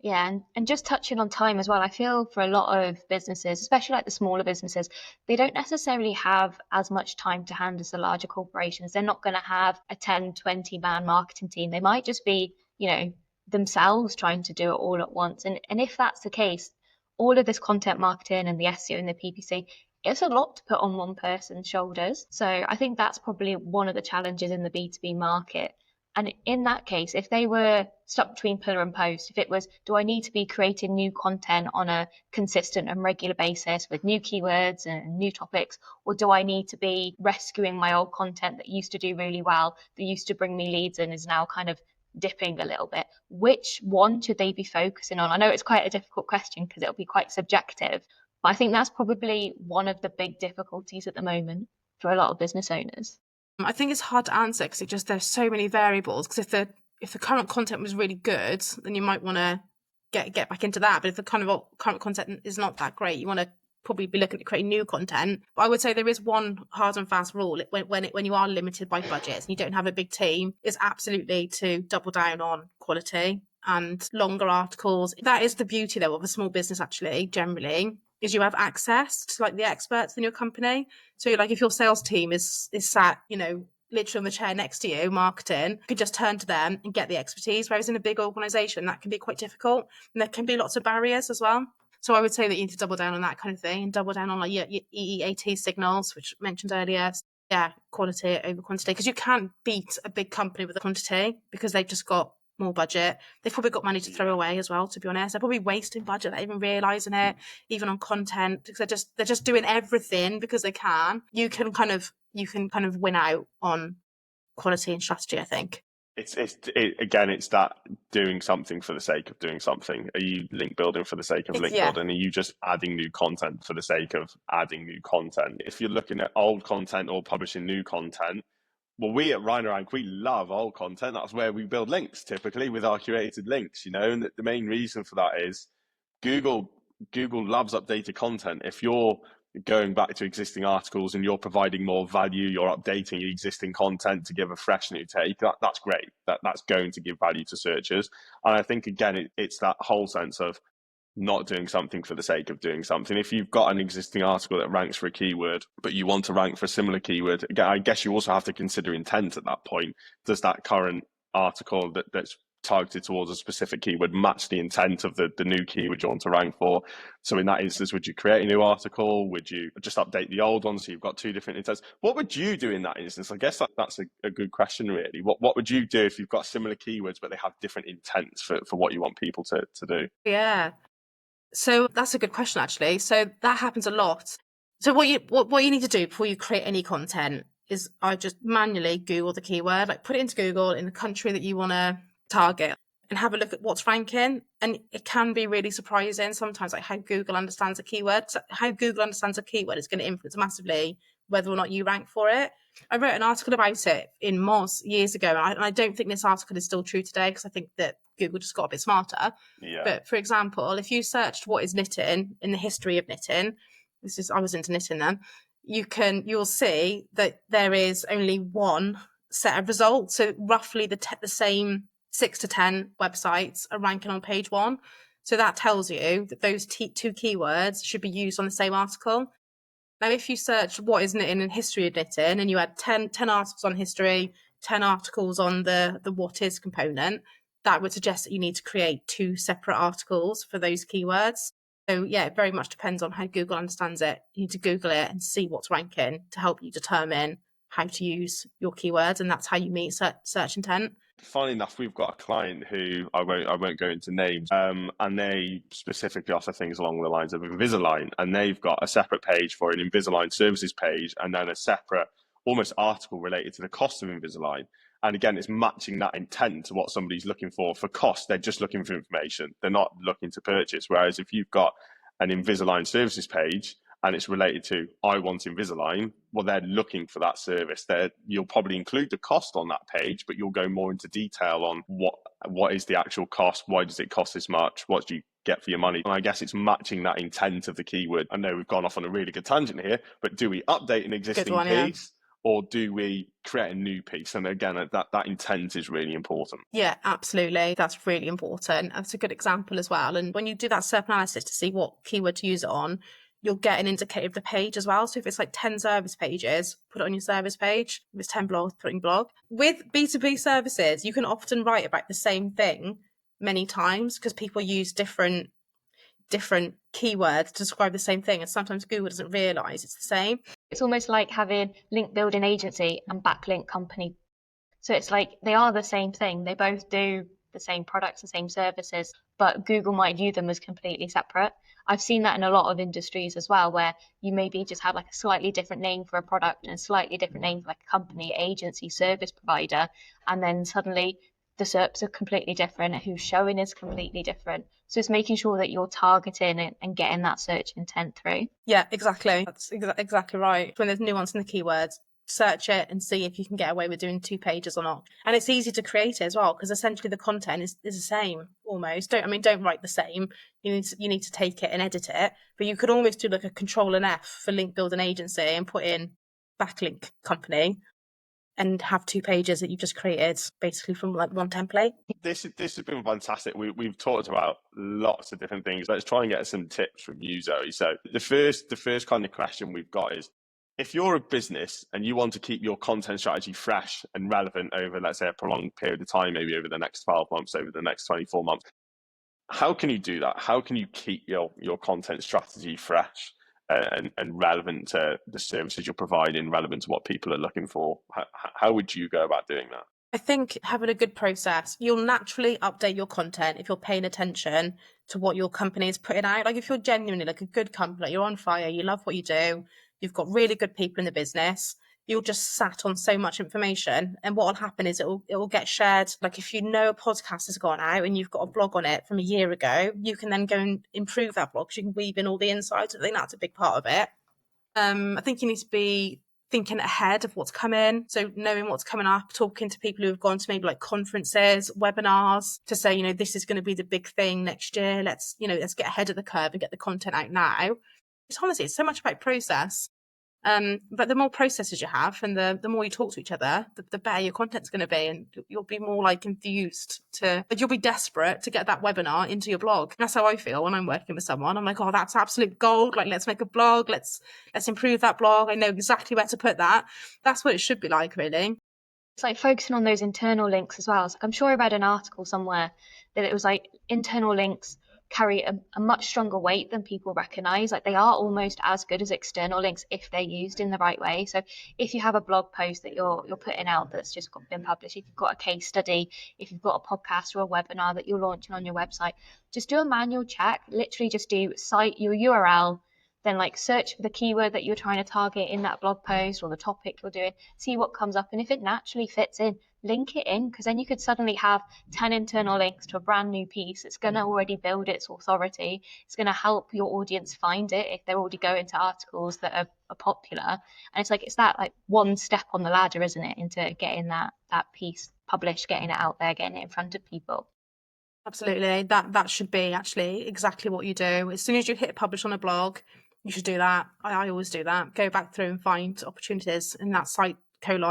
Yeah, and just touching on time as well, I feel for a lot of businesses, especially like the smaller businesses, they don't necessarily have as much time to hand as the larger corporations. They're not going to have a 10, 20 man marketing team. They might just be, themselves trying to do it all at once. And if that's the case, all of this content marketing and the SEO and the PPC, it's a lot to put on one person's shoulders. So I think that's probably one of the challenges in the B2B market. And in that case, if they were stuck between pillar and post, if it was, do I need to be creating new content on a consistent and regular basis with new keywords and new topics, or do I need to be rescuing my old content that used to do really well, that used to bring me leads and is now kind of dipping a little bit? Which one should they be focusing on? I know it's quite a difficult question because it'll be quite subjective, but I think that's probably one of the big difficulties at the moment for a lot of business owners. I think it's hard to answer because there's so many variables. Because if the current content was really good, then you might want to get back into that. But if the current content is not that great, you want to probably be looking at creating new content. But I would say there is one hard and fast rule when you are limited by budgets and you don't have a big team, is absolutely to double down on quality and longer articles. That is the beauty though of a small business, actually, generally, is you have access to like the experts in your company. So like if your sales team is sat, literally on the chair next to you, marketing, you could just turn to them and get the expertise. Whereas in a big organization, that can be quite difficult. And there can be lots of barriers as well. So I would say that you need to double down on that kind of thing and double down on like your EEAT signals, which I mentioned earlier. Yeah, quality over quantity. Because you can't beat a big company with a quantity because they've just got more budget. They've probably got money to throw away as well, to be honest. They're probably wasting budget, not even realising it, even on content, because they're just doing everything because they can. You can kind of win out on quality and strategy, I think. It's that doing something for the sake of doing something. Are you link building for the sake of link building? Are you just adding new content for the sake of adding new content? If you're looking at old content or publishing new content, well, we at Rhino Rank, we love old content. That's where we build links, typically with our curated links, and the main reason for that is Google loves updated content. If you're going back to existing articles and you're providing more value, you're updating your existing content to give a fresh new take, that's great. That's going to give value to searchers. And I think, again, it's that whole sense of not doing something for the sake of doing something. If you've got an existing article that ranks for a keyword, but you want to rank for a similar keyword, again, I guess you also have to consider intent at that point. Does that current article that's targeted towards a specific keyword match the intent of the new keyword you want to rank for? So in that instance, would you create a new article? Would you just update the old one so you've got two different intents? What would you do in that instance? I guess that's a good question, really. What would you do if you've got similar keywords but they have different intents for what you want people to do? Yeah. So that's a good question, actually. So that happens a lot. So what you need to do before you create any content is I just manually Google the keyword, like put it into Google in the country that you want to target and have a look at what's ranking. And it can be really surprising sometimes, like how Google understands a keyword. So how Google understands a keyword is going to influence massively whether or not you rank for it. I wrote an article about it in Moz years ago, and I don't think this article is still true today because I think that Google just got a bit smarter. Yeah. But for example, if you searched what is knitting in the history of knitting, I was into knitting then, you'll see that there is only one set of results. So roughly the same 6 to 10 websites are ranking on page 1. So that tells you that those two keywords should be used on the same article. Now, if you search what is knitting and history of knitting and you had 10 articles on history, 10 articles on the what is component, that would suggest that you need to create 2 separate articles for those keywords. So yeah, it very much depends on how Google understands it. You need to Google it and see what's ranking to help you determine how to use your keywords. And that's how you meet search intent. Funny enough, we've got a client who I won't go into names, and they specifically offer things along the lines of Invisalign, and they've got a separate page for an Invisalign services page, and then a separate almost article related to the cost of Invisalign. And again, it's matching that intent to what somebody's looking for. For cost, they're just looking for information. They're not looking to purchase. Whereas if you've got an Invisalign services page and it's related to I want Invisalign, well, they're looking for that service. You'll probably include the cost on that page, but you'll go more into detail on what is the actual cost, why does it cost this much, what do you get for your money. And I guess it's matching that intent of the keyword. I know we've gone off on a really good tangent here, but do we update an existing piece? Or do we create a new piece? And again, that intent is really important. Yeah, absolutely. That's really important. That's a good example as well. And when you do that SERP analysis to see what keyword to use it on, you'll get an indicator of the page as well. So if it's like 10 service pages, put it on your service page. If it's 10 blogs, put it in blog. With B2B services, you can often write about the same thing many times because people use different keywords to describe the same thing, and sometimes Google doesn't realize it's the same. It's almost like having link building agency and backlink company. So it's like they are the same thing. They both do the same products, the same services, but Google might view them as completely separate. I've seen that in a lot of industries as well, where you maybe just have like a slightly different name for a product and a slightly different name for like a company, agency, service provider, and then suddenly the SERPs are completely different, who's showing is completely different. So it's making sure that you're targeting and getting that search intent through. Yeah, exactly. That's exactly right. When there's nuance in the keywords, search it and see if you can get away with doing 2 pages or not. And it's easy to create it as well, because essentially the content is the same almost. Don't write the same. You need to take it and edit it. But you could almost do like a Control and F for link building agency and put in backlink company, and have 2 pages that you've just created basically from like one template. This has been fantastic. We've talked about lots of different things. Let's try and get some tips from you, Zoe. So the first kind of question we've got is, if you're a business and you want to keep your content strategy fresh and relevant over, let's say, a prolonged period of time, maybe over the next 12 months, over the next 24 months, how can you do that? How can you keep your content strategy fresh and relevant to the services you're providing, relevant to what people are looking for? How would you go about doing that? I think having a good process, you'll naturally update your content if you're paying attention to what your company is putting out. Like if you're genuinely like a good company, like you're on fire, you love what you do, you've got really good people in the business, you'll just sat on so much information. And what will happen is it will get shared. Like if you know a podcast has gone out and you've got a blog on it from a year ago, you can then go and improve that blog because you can weave in all the insights. I think that's a big part of it. I think you need to be thinking ahead of what's coming. So knowing what's coming up, talking to people who have gone to maybe like conferences, webinars to say, this is going to be the big thing next year. Let's get ahead of the curve and get the content out now. It's so much about process. But the more processes you have and the more you talk to each other, the better your content's going to be, and you'll be more like enthused you'll be desperate to get that webinar into your blog. That's how I feel when I'm working with someone. I'm like, oh, that's absolute gold. Like, let's make a blog. Let's improve that blog. I know exactly where to put that. That's what it should be like, really. It's like focusing on those internal links as well. It's like, I'm sure I read an article somewhere that it was like internal links carry a much stronger weight than people recognize. Like they are almost as good as external links if they're used in the right way. So if you have a blog post that you're putting out that's just been published, if you've got a case study, if you've got a podcast or a webinar that you're launching on your website, just do a manual check. Literally just do cite your URL, then like search for the keyword that you're trying to target in that blog post or the topic you're doing, see what comes up, and if it naturally fits in, link it in, because then you could suddenly have 10 internal links to a brand new piece. It's going to already build its authority. It's going to help your audience find it if they're already going to articles that are popular. And it's that like one step on the ladder, isn't it, into getting that piece published, getting it out there, getting it in front of people. Absolutely. That should be actually exactly what you do. As soon as you hit publish on a blog, you should do that. I always do that. Go back through and find opportunities in that site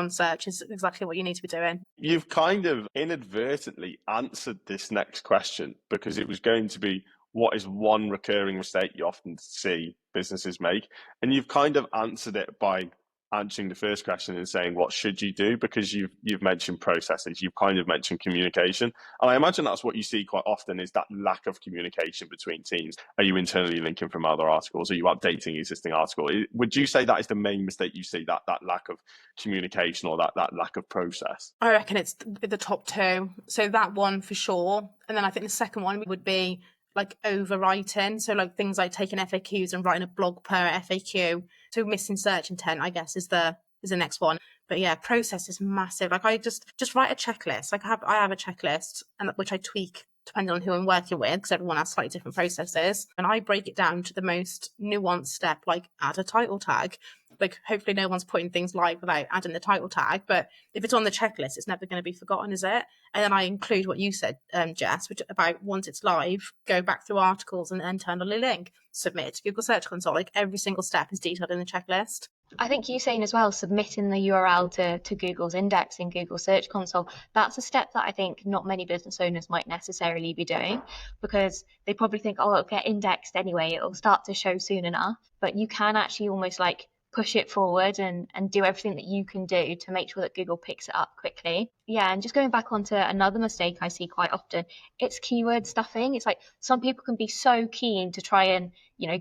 :search is exactly what you need to be doing. You've kind of inadvertently answered this next question, because it was going to be, what is one recurring mistake you often see businesses make? And you've kind of answered it by answering the first question and saying what should you do, because you've mentioned processes, you've kind of mentioned communication, and I imagine that's what you see quite often, is that lack of communication between teams. Are you internally linking from other articles? Are you updating existing article? Would you say that is the main mistake you see, that lack of communication, or that lack of process? I reckon it's the top two. So that one for sure. And then I think the second one would be like overwriting. So like things like taking FAQs and writing a blog per FAQ. So missing search intent, I guess, is the next one. But yeah, process is massive. Like I just write a checklist. Like I have a checklist, and which I tweak depending on who I'm working with, because everyone has slightly different processes. And I break it down to the most nuanced step, like add a title tag. Like hopefully no one's putting things live without adding the title tag, but if it's on the checklist, it's never going to be forgotten, is it? And then I include what you said, Jess, which about once it's live, go back through articles and internally link, submit it to Google Search Console. Like every single step is detailed in the checklist. I think you saying as well, submitting the URL to Google's index in Google Search Console, that's a step that I think not many business owners might necessarily be doing, because they probably think, oh, it'll get indexed anyway, it'll start to show soon enough. But you can actually almost like push it forward and do everything that you can do to make sure that Google picks it up quickly. Yeah, and just going back onto another mistake I see quite often, it's keyword stuffing. It's like some people can be so keen to try and,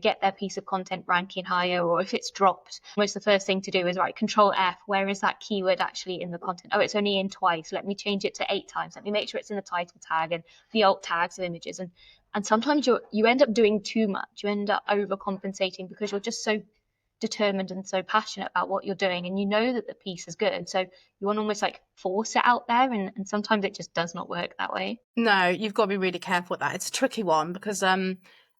get their piece of content ranking higher, or if it's dropped, almost the first thing to do is write Control F, where is that keyword actually in the content? Oh, it's only in twice. Let me change it to 8 times. Let me make sure it's in the title tag and the alt tags of images. And sometimes you end up doing too much. You end up overcompensating because you're just so determined and so passionate about what you're doing, and you know that the piece is good, so you want to almost like force it out there, and sometimes it just does not work that way. No, you've got to be really careful with that. It's a tricky one, because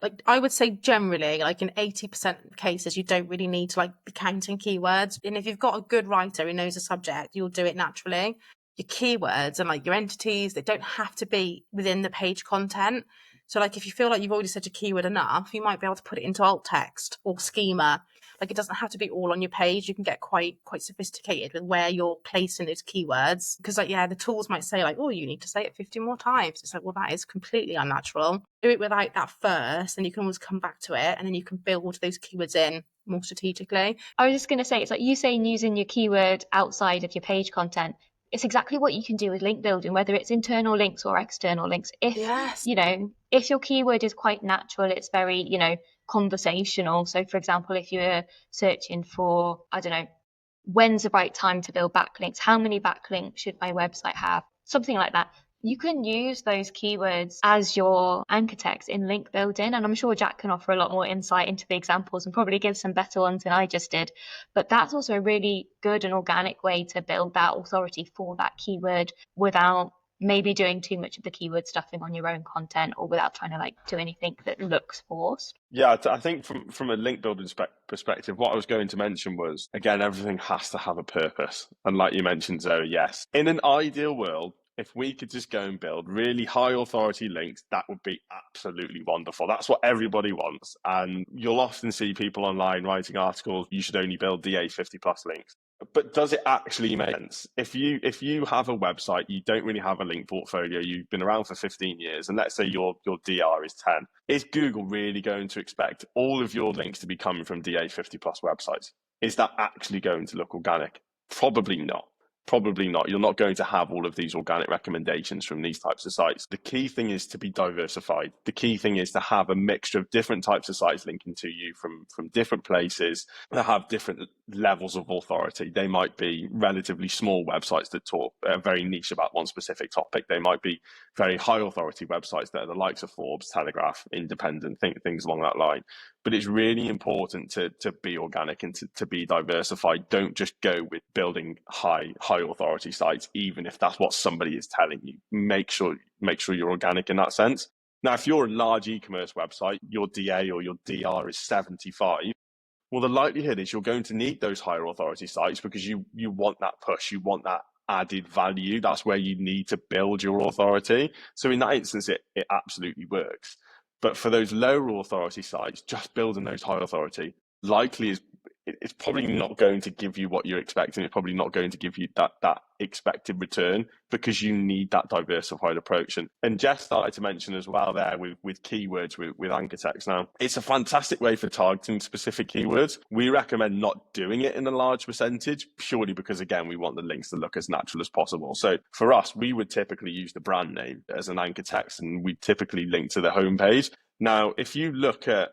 like I would say generally, like in 80% of cases, you don't really need to like be counting keywords, and if you've got a good writer who knows the subject, you'll do it naturally. Your keywords and like your entities, they don't have to be within the page content. So like if you feel like you've already said your keyword enough, you might be able to put it into alt text or schema. Like it doesn't have to be all on your page. You can get quite sophisticated with where you're placing those keywords. Because like, yeah, the tools might say like, oh, you need to say it 50 more times. It's like, well, that is completely unnatural. Do it without that first, and you can always come back to it, and then you can build those keywords in more strategically. I was just going to say, it's like you saying using your keyword outside of your page content. It's exactly what you can do with link building, whether it's internal links or external links. If, yes, if your keyword is quite natural, it's very, conversational. So for example, if you're searching for, I don't know, when's the right time to build backlinks? How many backlinks should my website have? Something like that. You can use those keywords as your anchor text in link building. And I'm sure Jack can offer a lot more insight into the examples and probably give some better ones than I just did. But that's also a really good and organic way to build that authority for that keyword without maybe doing too much of the keyword stuffing on your own content, or without trying to like do anything that looks forced. Yeah, I think from a link building perspective, what I was going to mention was, again, everything has to have a purpose. And like you mentioned, Zoe, yes, in an ideal world, if we could just go and build really high authority links, that would be absolutely wonderful. That's what everybody wants. And you'll often see people online writing articles, you should only build DA 50 plus links. But does it actually make sense? If you have a website, you don't really have a link portfolio, you've been around for 15 years, and let's say your DR is 10, is Google really going to expect all of your links to be coming from DA 50 plus websites? Is that actually going to look organic? Probably not. Probably not. You're not going to have all of these organic recommendations from these types of sites. The key thing is to be diversified. The key thing is to have a mixture of different types of sites linking to you from different places that have different levels of authority. They might be relatively small websites that talk very niche about one specific topic. They might be very high authority websites that are the likes of Forbes, Telegraph, Independent, things along that line. But it's really important to be organic and to be diversified. Don't just go with building high authority sites, even if that's what somebody is telling you. Make sure you're organic in that sense. Now, if you're a large e-commerce website, your DA or your DR is 75, well, the likelihood is you're going to need those higher authority sites because you want that push, you want that added value. That's where you need to build your authority. So in that instance, it absolutely works. But for those lower authority sites, just building those high authority likely it's probably not going to give you what you're expecting. It's probably not going to give you that expected return, because you need that diversified approach. And Jess started to mention as well there with keywords with anchor text. Now, it's a fantastic way for targeting specific keywords. We recommend not doing it in a large percentage, purely because, again, we want the links to look as natural as possible. So for us, we would typically use the brand name as an anchor text, and we typically link to the homepage. Now, if you look at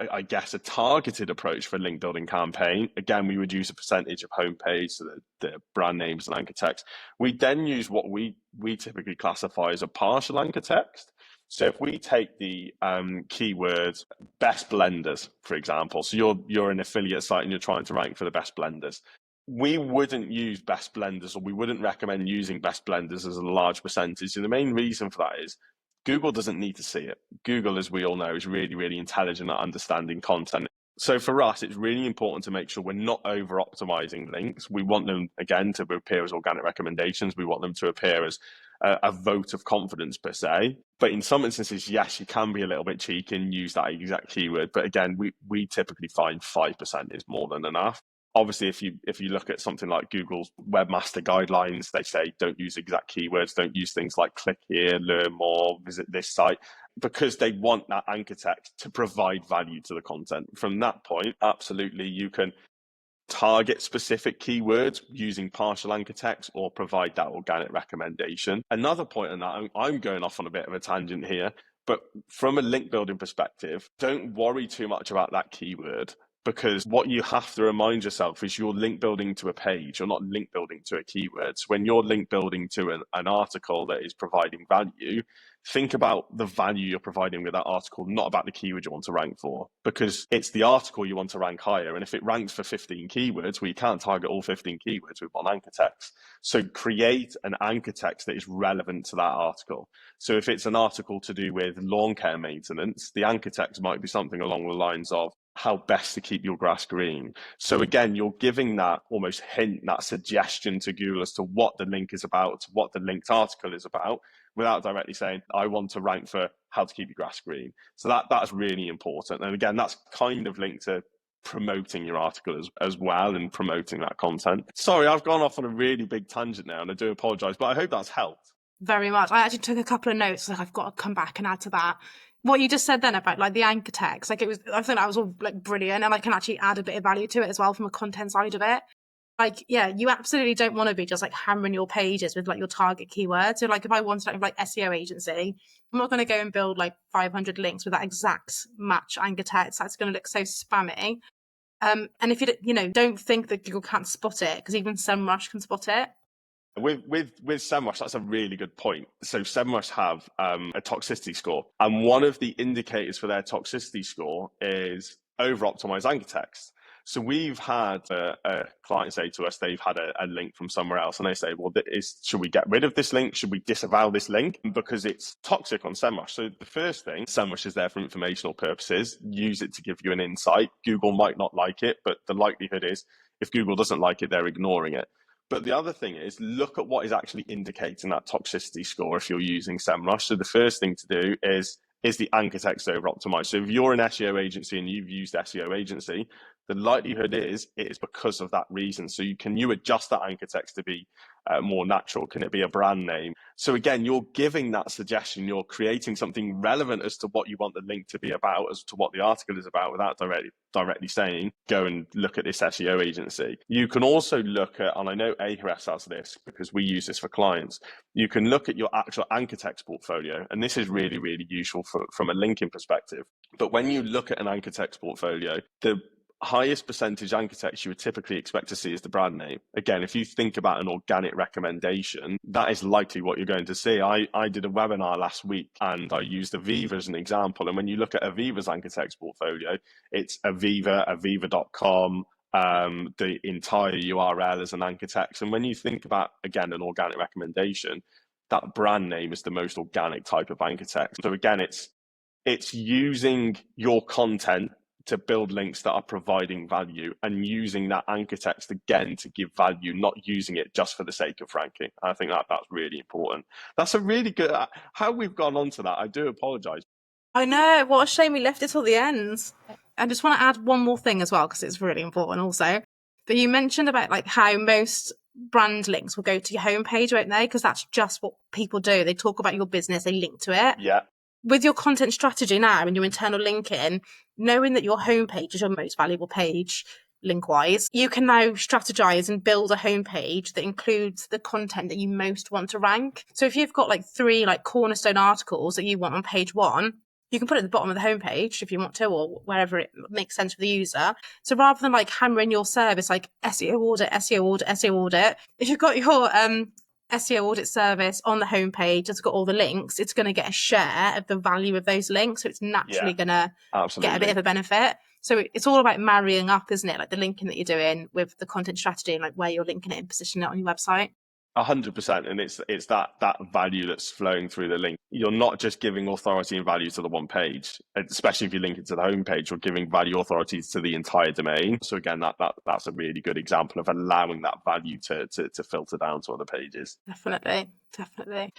I guess a targeted approach for a link building campaign, again, we would use a percentage of homepage, so the brand names and anchor text. We then use what we typically classify as a partial anchor text. So if we take the keywords best blenders, for example, so you're an affiliate site and you're trying to rank for the best blenders, we wouldn't use best blenders, or we wouldn't recommend using best blenders as a large percentage. And the main reason for that is Google doesn't need to see it. Google, as we all know, is really, really intelligent at understanding content. So for us, it's really important to make sure we're not over-optimizing links. We want them, again, to appear as organic recommendations. We want them to appear as a vote of confidence, per se. But in some instances, yes, you can be a little bit cheeky and use that exact keyword. But again, we typically find 5% is more than enough. Obviously, if you look at something like Google's webmaster guidelines, they say don't use exact keywords, don't use things like click here, learn more, visit this site, because they want that anchor text to provide value to the content. From that point, absolutely, you can target specific keywords using partial anchor text or provide that organic recommendation. Another point on that, I'm going off on a bit of a tangent here, but from a link building perspective, don't worry too much about that keyword, because what you have to remind yourself is you're link building to a page, you're not link building to a keyword. So when you're link building to an article that is providing value, think about the value you're providing with that article, not about the keyword you want to rank for, because it's the article you want to rank higher. And if it ranks for 15 keywords, well, you can't target all 15 keywords with one anchor text. So create an anchor text that is relevant to that article. So if it's an article to do with lawn care maintenance, the anchor text might be something along the lines of how best to keep your grass green. So again, you're giving that almost hint, that suggestion to Google as to what the link is about, what the linked article is about, without directly saying, I want to rank for how to keep your grass green. So that's really important. And again, that's kind of linked to promoting your article as well, and promoting that content. Sorry, I've gone off on a really big tangent now, and I do apologize, but I hope that's helped. Very much. I actually took a couple of notes, like I've got to come back and add to that. What you just said then about like the anchor text, like I think that was all like brilliant, and I can actually add a bit of value to it as well from a content side of it. Like, yeah, you absolutely don't want to be just like hammering your pages with like your target keywords. So like if I wanted to like SEO agency, I'm not going to go and build like 500 links with that exact match anchor text. That's going to look so spammy. And if you don't think that Google can't spot it, because even SEMrush can spot it. With SEMrush, that's a really good point. So SEMrush have a toxicity score, and one of the indicators for their toxicity score is over-optimized anchor text. So we've had a client say to us they've had a link from somewhere else, and they say, well, should we get rid of this link? Should we disavow this link? Because it's toxic on SEMrush. So the first thing, SEMrush is there for informational purposes. Use it to give you an insight. Google might not like it, but the likelihood is if Google doesn't like it, they're ignoring it. But the other thing is, look at what is actually indicating that toxicity score if you're using SEMrush. So the first thing to do is the anchor text over optimized? So if you're an SEO agency and you've used SEO agency, the likelihood is it is because of that reason. So can you adjust that anchor text to be more natural? Can it be a brand name? So again, you're giving that suggestion, you're creating something relevant as to what you want the link to be about, as to what the article is about, without directly saying, go and look at this SEO agency. You can also look at, and I know Ahrefs has this because we use this for clients, you can look at your actual anchor text portfolio. And this is really, really useful from a linking perspective. But when you look at an anchor text portfolio, the highest percentage anchor text you would typically expect to see is the brand name. Again, if you think about an organic recommendation, that is likely what you're going to see. I did a webinar last week and I used Aviva as an example. And when you look at Aviva's anchor text portfolio, it's Aviva, aviva.com, the entire URL as an anchor text. And when you think about, again, an organic recommendation, that brand name is the most organic type of anchor text. So again, it's using your content to build links that are providing value, and using that anchor text again to give value, not using it just for the sake of ranking. I think that's really important. That's a really good, how we've gone on to that. I do apologize. I know, what a shame we left it till the end. I just want to add one more thing as well, because it's really important also. But you mentioned about like how most brand links will go to your homepage, won't they? Because that's just what people do. They talk about your business, they link to it. Yeah. With your content strategy now and your internal linking, knowing that your homepage is your most valuable page link-wise, you can now strategize and build a homepage that includes the content that you most want to rank. So if you've got like 3 like cornerstone articles that you want on page 1, you can put it at the bottom of the homepage if you want to, or wherever it makes sense for the user. So rather than like hammering your service like SEO audit, SEO audit, SEO audit, if you've got your SEO audit service on the homepage, it's got all the links, it's going to get a share of the value of those links. So it's naturally going to get a bit of a benefit. So it's all about marrying up, isn't it? Like the linking that you're doing with the content strategy and like where you're linking it and positioning it on your website. 100%, and it's that value that's flowing through the link. You're not just giving authority and value to the one page, especially if you link it to the homepage. You're giving value authorities to the entire domain. So again, that's a really good example of allowing that value to filter down to other pages. Definitely.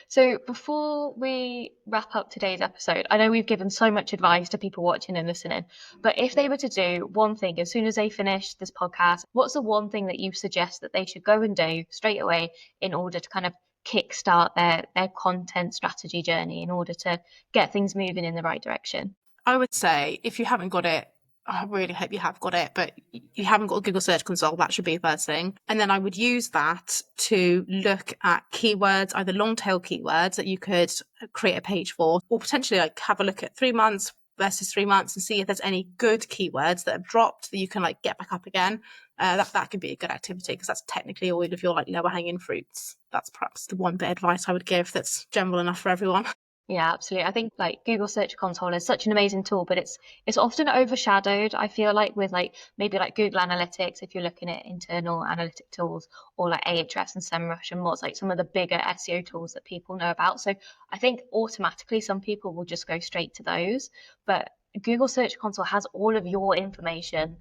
So before we wrap up today's episode, I know we've given so much advice to people watching and listening, but if they were to do one thing as soon as they finish this podcast, what's the one thing that you suggest that they should go and do straight away in order to kind of kickstart their content strategy journey, in order to get things moving in the right direction? I would say if you haven't got it, I really hope you have got it, but you haven't got a Google Search Console, that should be the first thing. And then I would use that to look at keywords, either long tail keywords that you could create a page for, or potentially like have a look at 3 months versus 3 months and see if there's any good keywords that have dropped that you can like get back up again. That could be a good activity, because that's technically all of your like lower hanging fruits. That's perhaps the one bit of advice I would give that's general enough for everyone. Yeah, absolutely. I think like Google Search Console is such an amazing tool, but it's often overshadowed, I feel like, with like maybe like Google Analytics, if you're looking at internal analytic tools, or like Ahrefs and SEMrush and what's like some of the bigger SEO tools that people know about. So I think automatically some people will just go straight to those, but Google Search Console has all of your information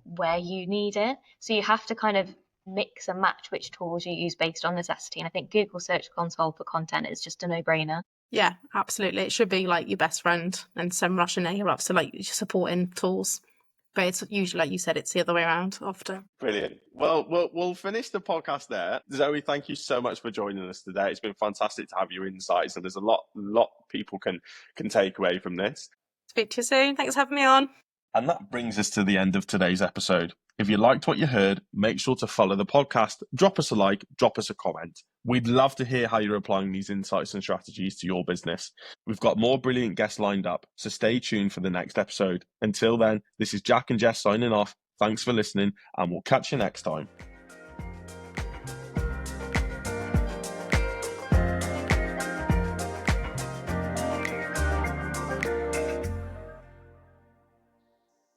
where you need it. So you have to kind of mix and match which tools you use based on necessity. And I think Google Search Console for content is just a no-brainer. Yeah, absolutely. It should be like your best friend, and SEMrush and Ahrefs, so like your supporting tools. But it's usually, like you said, it's the other way around often. Brilliant. Well, we'll finish the podcast there. Zoe, thank you so much for joining us today. It's been fantastic to have your insights, and there's a lot people can take away from this. Speak to you soon. Thanks for having me on. And that brings us to the end of today's episode. If you liked what you heard, make sure to follow the podcast, drop us a like, drop us a comment. We'd love to hear how you're applying these insights and strategies to your business. We've got more brilliant guests lined up, so stay tuned for the next episode. Until then, this is Jack and Jess signing off. Thanks for listening, and we'll catch you next time.